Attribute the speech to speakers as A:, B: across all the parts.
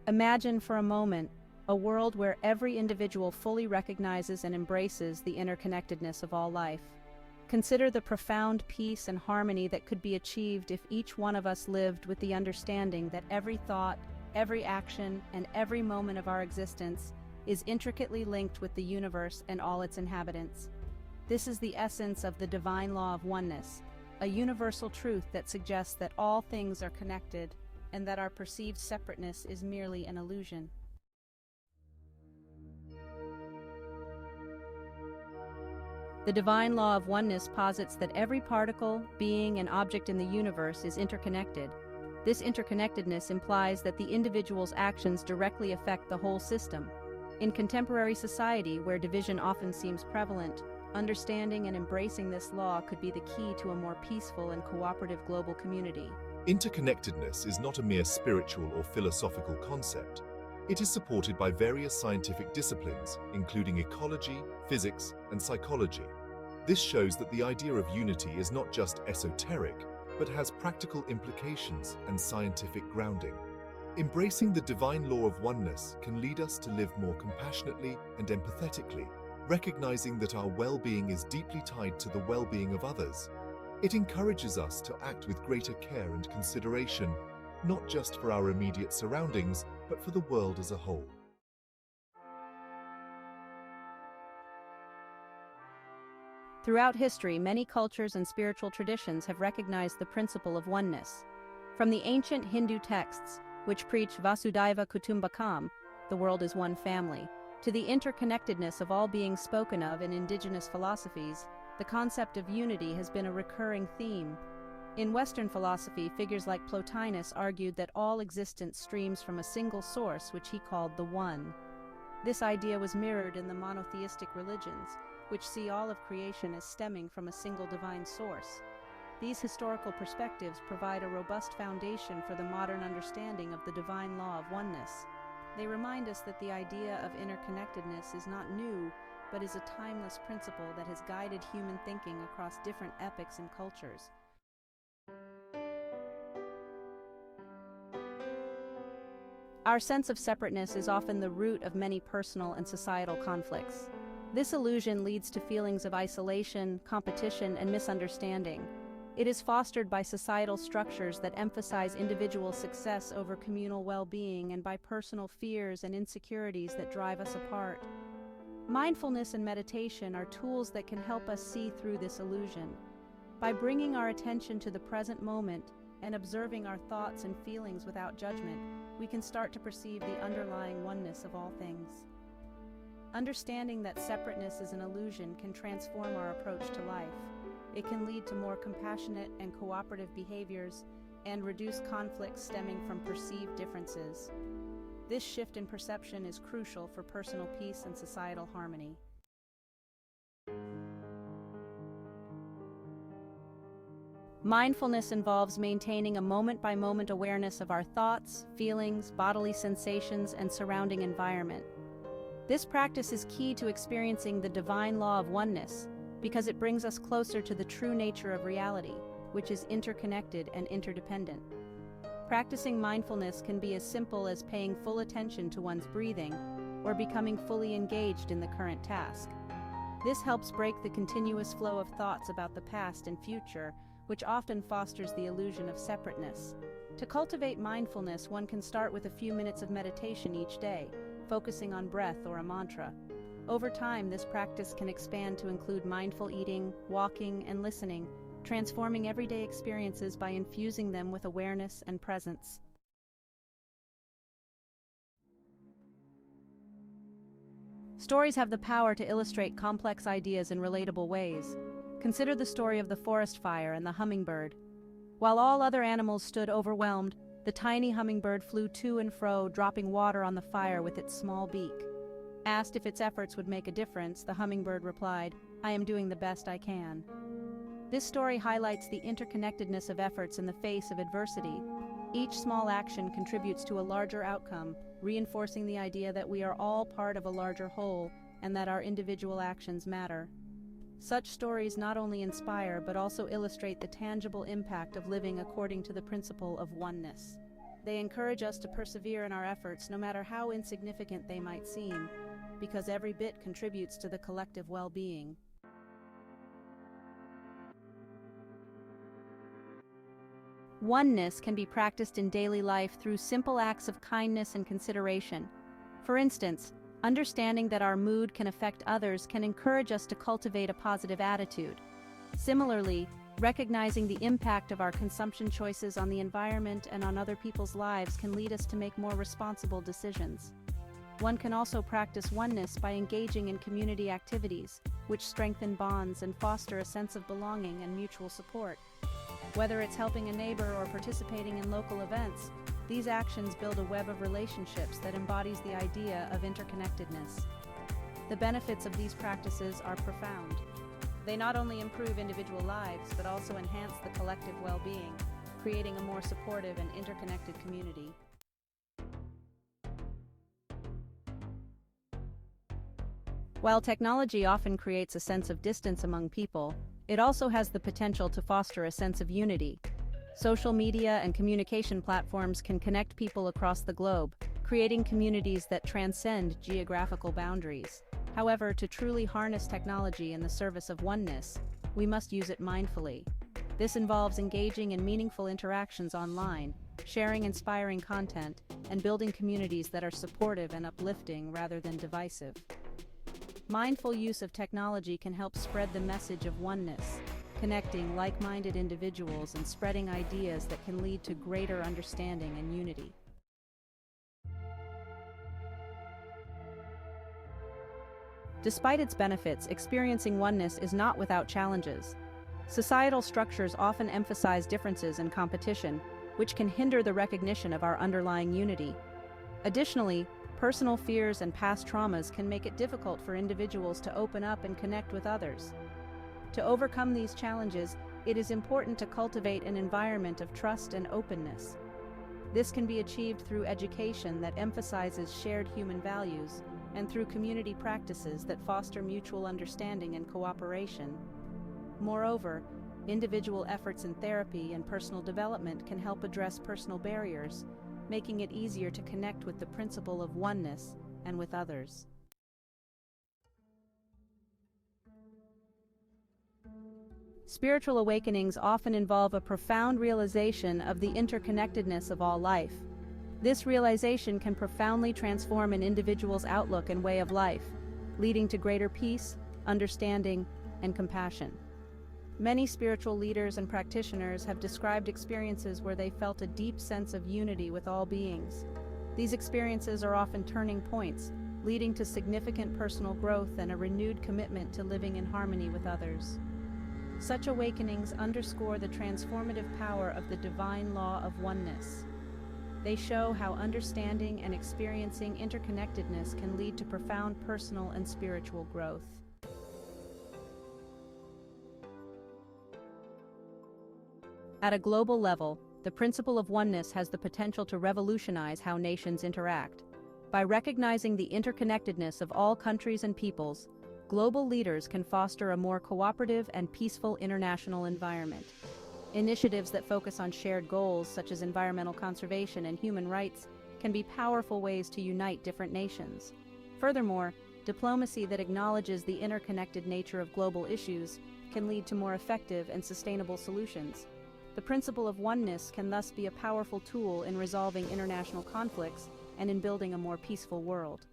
A: Imagine for a moment a world where every individual fully recognizes and embraces the interconnectedness of all life. Consider the profound peace and harmony that could be achieved if each one of us lived with the understanding that every thought, every action, and every moment of our existence is intricately linked with the universe and all its inhabitants. This is the essence of the divine law of oneness, a universal truth that suggests that all things are connected and that our perceived separateness is merely an illusion. The divine law of oneness posits that every particle, being, and object in the universe is interconnected. This interconnectedness implies that the individual's actions directly affect the whole system. In contemporary society, where division often seems prevalent, understanding and embracing this law could be the key to a more peaceful and cooperative global community.
B: Interconnectedness is not a mere spiritual or philosophical concept. It is supported by various scientific disciplines, including ecology, physics, and psychology. This shows that the idea of unity is not just esoteric, but has practical implications and scientific grounding. Embracing the divine law of oneness can lead us to live more compassionately and empathetically, recognizing that our well-being is deeply tied to the well-being of others. It encourages us to act with greater care and consideration, not just for our immediate surroundings, but for the world as a whole.
A: Throughout history, many cultures and spiritual traditions have recognized the principle of oneness. From the ancient Hindu texts, which preach Vasudhaiva Kutumbakam, the world is one family, to the interconnectedness of all beings spoken of in indigenous philosophies, the concept of unity has been a recurring theme. In Western philosophy, figures like Plotinus argued that all existence streams from a single source, which he called the One. This idea was mirrored in the monotheistic religions, which see all of creation as stemming from a single divine source. These historical perspectives provide a robust foundation for the modern understanding of the divine law of oneness. They remind us that the idea of interconnectedness is not new, but is a timeless principle that has guided human thinking across different epochs and cultures. Our sense of separateness is often the root of many personal and societal conflicts. This illusion leads to feelings of isolation, competition, and misunderstanding. It is fostered by societal structures that emphasize individual success over communal well-being and by personal fears and insecurities that drive us apart. Mindfulness and meditation are tools that can help us see through this illusion. By bringing our attention to the present moment and observing our thoughts and feelings without judgment, we can start to perceive the underlying oneness of all things. Understanding that separateness is an illusion can transform our approach to life. It can lead to more compassionate and cooperative behaviors and reduce conflicts stemming from perceived differences. This shift in perception is crucial for personal peace and societal harmony. Mindfulness involves maintaining a moment-by-moment awareness of our thoughts, feelings, bodily sensations, and surrounding environment. This practice is key to experiencing the divine law of oneness because it brings us closer to the true nature of reality, which is interconnected and interdependent. Practicing mindfulness can be as simple as paying full attention to one's breathing or becoming fully engaged in the current task. This helps break the continuous flow of thoughts about the past and future, which often fosters the illusion of separateness. To cultivate mindfulness, one can start with a few minutes of meditation each day, focusing on breath or a mantra. Over time, this practice can expand to include mindful eating, walking, and listening, transforming everyday experiences by infusing them with awareness and presence. Stories have the power to illustrate complex ideas in relatable ways. Consider the story of the forest fire and the hummingbird. While all other animals stood overwhelmed, the tiny hummingbird flew to and fro, dropping water on the fire with its small beak. Asked if its efforts would make a difference, the hummingbird replied, "I am doing the best I can." This story highlights the interconnectedness of efforts in the face of adversity. Each small action contributes to a larger outcome, reinforcing the idea that we are all part of a larger whole and that our individual actions matter. Such stories not only inspire but also illustrate the tangible impact of living according to the principle of oneness. They encourage us to persevere in our efforts, no matter how insignificant they might seem, because every bit contributes to the collective well-being. Oneness can be practiced in daily life through simple acts of kindness and consideration. For instance, understanding that our mood can affect others can encourage us to cultivate a positive attitude. Similarly, recognizing the impact of our consumption choices on the environment and on other people's lives can lead us to make more responsible decisions. One can also practice oneness by engaging in community activities, which strengthen bonds and foster a sense of belonging and mutual support. Whether it's helping a neighbor or participating in local events, these actions build a web of relationships that embodies the idea of interconnectedness. The benefits of these practices are profound. They not only improve individual lives, but also enhance the collective well-being, creating a more supportive and interconnected community. While technology often creates a sense of distance among people, it also has the potential to foster a sense of unity. Social media and communication platforms can connect people across the globe, creating communities that transcend geographical boundaries. However, to truly harness technology in the service of oneness, we must use it mindfully. This involves engaging in meaningful interactions online, sharing inspiring content, and building communities that are supportive and uplifting rather than divisive. Mindful use of technology can help spread the message of oneness, connecting like-minded individuals and spreading ideas that can lead to greater understanding and unity. Despite its benefits, experiencing oneness is not without challenges. Societal structures often emphasize differences and competition, which can hinder the recognition of our underlying unity. Additionally, personal fears and past traumas can make it difficult for individuals to open up and connect with others. To overcome these challenges, it is important to cultivate an environment of trust and openness. This can be achieved through education that emphasizes shared human values and through community practices that foster mutual understanding and cooperation. Moreover, individual efforts in therapy and personal development can help address personal barriers, making it easier to connect with the principle of oneness and with others. Spiritual awakenings often involve a profound realization of the interconnectedness of all life. This realization can profoundly transform an individual's outlook and way of life, leading to greater peace, understanding, and compassion. Many spiritual leaders and practitioners have described experiences where they felt a deep sense of unity with all beings. These experiences are often turning points, leading to significant personal growth and a renewed commitment to living in harmony with others. Such awakenings underscore the transformative power of the divine law of oneness. They show how understanding and experiencing interconnectedness can lead to profound personal and spiritual growth. At a global level, the principle of oneness has the potential to revolutionize how nations interact. By recognizing the interconnectedness of all countries and peoples, global leaders can foster a more cooperative and peaceful international environment. Initiatives that focus on shared goals, such as environmental conservation and human rights, can be powerful ways to unite different nations. Furthermore, diplomacy that acknowledges the interconnected nature of global issues can lead to more effective and sustainable solutions. The principle of oneness can thus be a powerful tool in resolving international conflicts and in building a more peaceful world.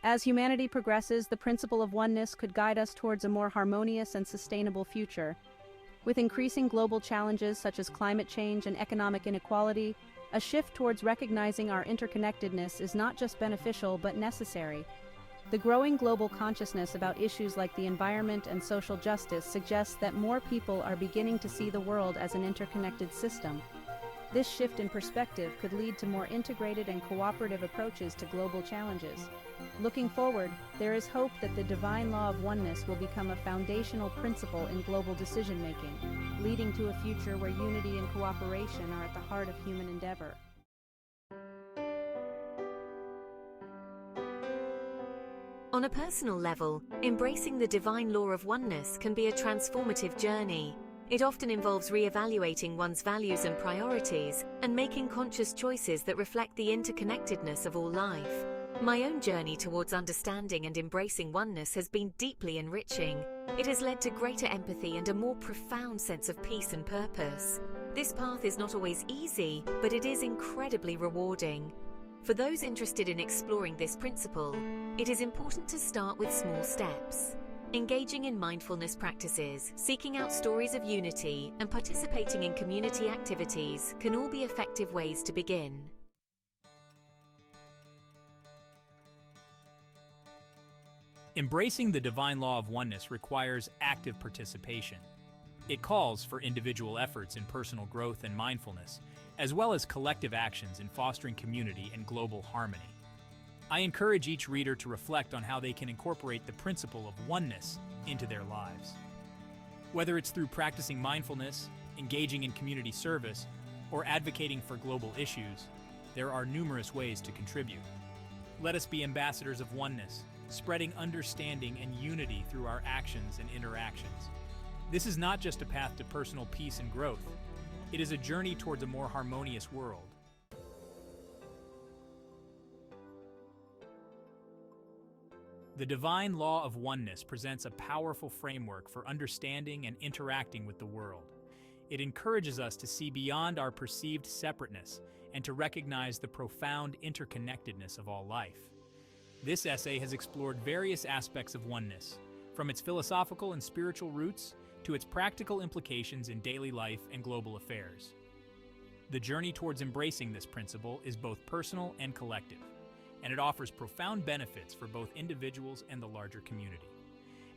A: As humanity progresses, the principle of oneness could guide us towards a more harmonious and sustainable future. With increasing global challenges such as climate change and economic inequality, a shift towards recognizing our interconnectedness is not just beneficial but necessary. The growing global consciousness about issues like the environment and social justice suggests that more people are beginning to see the world as an interconnected system. This shift in perspective could lead to more integrated and cooperative approaches to global challenges. Looking forward, there is hope that the divine law of oneness will become a foundational principle in global decision-making, leading to a future where unity and cooperation are at the heart of human endeavor.
C: On a personal level, embracing the divine law of oneness can be a transformative journey. It often involves re-evaluating one's values and priorities and making conscious choices that reflect the interconnectedness of all life. My own journey towards understanding and embracing oneness has been deeply enriching. It has led to greater empathy and a more profound sense of peace and purpose. This path is not always easy, but it is incredibly rewarding. For those interested in exploring this principle, it is important to start with small steps. Engaging in mindfulness practices, seeking out stories of unity, and participating in community activities can all be effective ways to begin.
D: Embracing the divine law of oneness requires active participation. It calls for individual efforts in personal growth and mindfulness, as well as collective actions in fostering community and global harmony. I encourage each reader to reflect on how they can incorporate the principle of oneness into their lives. Whether it's through practicing mindfulness, engaging in community service, or advocating for global issues, there are numerous ways to contribute. Let us be ambassadors of oneness, spreading understanding and unity through our actions and interactions. This is not just a path to personal peace and growth. It is a journey towards a more harmonious world. The divine law of oneness presents a powerful framework for understanding and interacting with the world. It encourages us to see beyond our perceived separateness and to recognize the profound interconnectedness of all life. This essay has explored various aspects of oneness, from its philosophical and spiritual roots to its practical implications in daily life and global affairs. The journey towards embracing this principle is both personal and collective, and it offers profound benefits for both individuals and the larger community.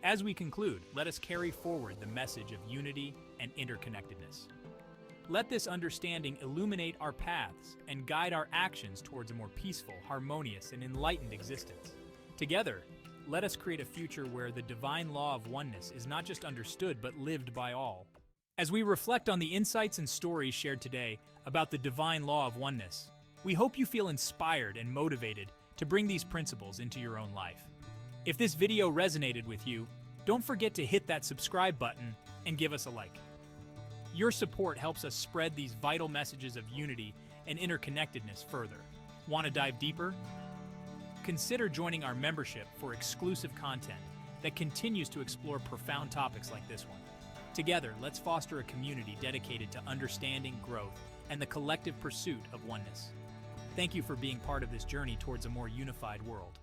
D: As we conclude, let us carry forward the message of unity and interconnectedness. Let this understanding illuminate our paths and guide our actions towards a more peaceful, harmonious, and enlightened existence. Together, let us create a future where the divine law of oneness is not just understood but lived by all. As we reflect on the insights and stories shared today about the divine law of oneness, we hope you feel inspired and motivated to bring these principles into your own life. If this video resonated with you, don't forget to hit that subscribe button and give us a like. Your support helps us spread these vital messages of unity and interconnectedness further. Want to dive deeper? Consider joining our membership for exclusive content that continues to explore profound topics like this one. Together, let's foster a community dedicated to understanding, growth, and the collective pursuit of oneness. Thank you for being part of this journey towards a more unified world.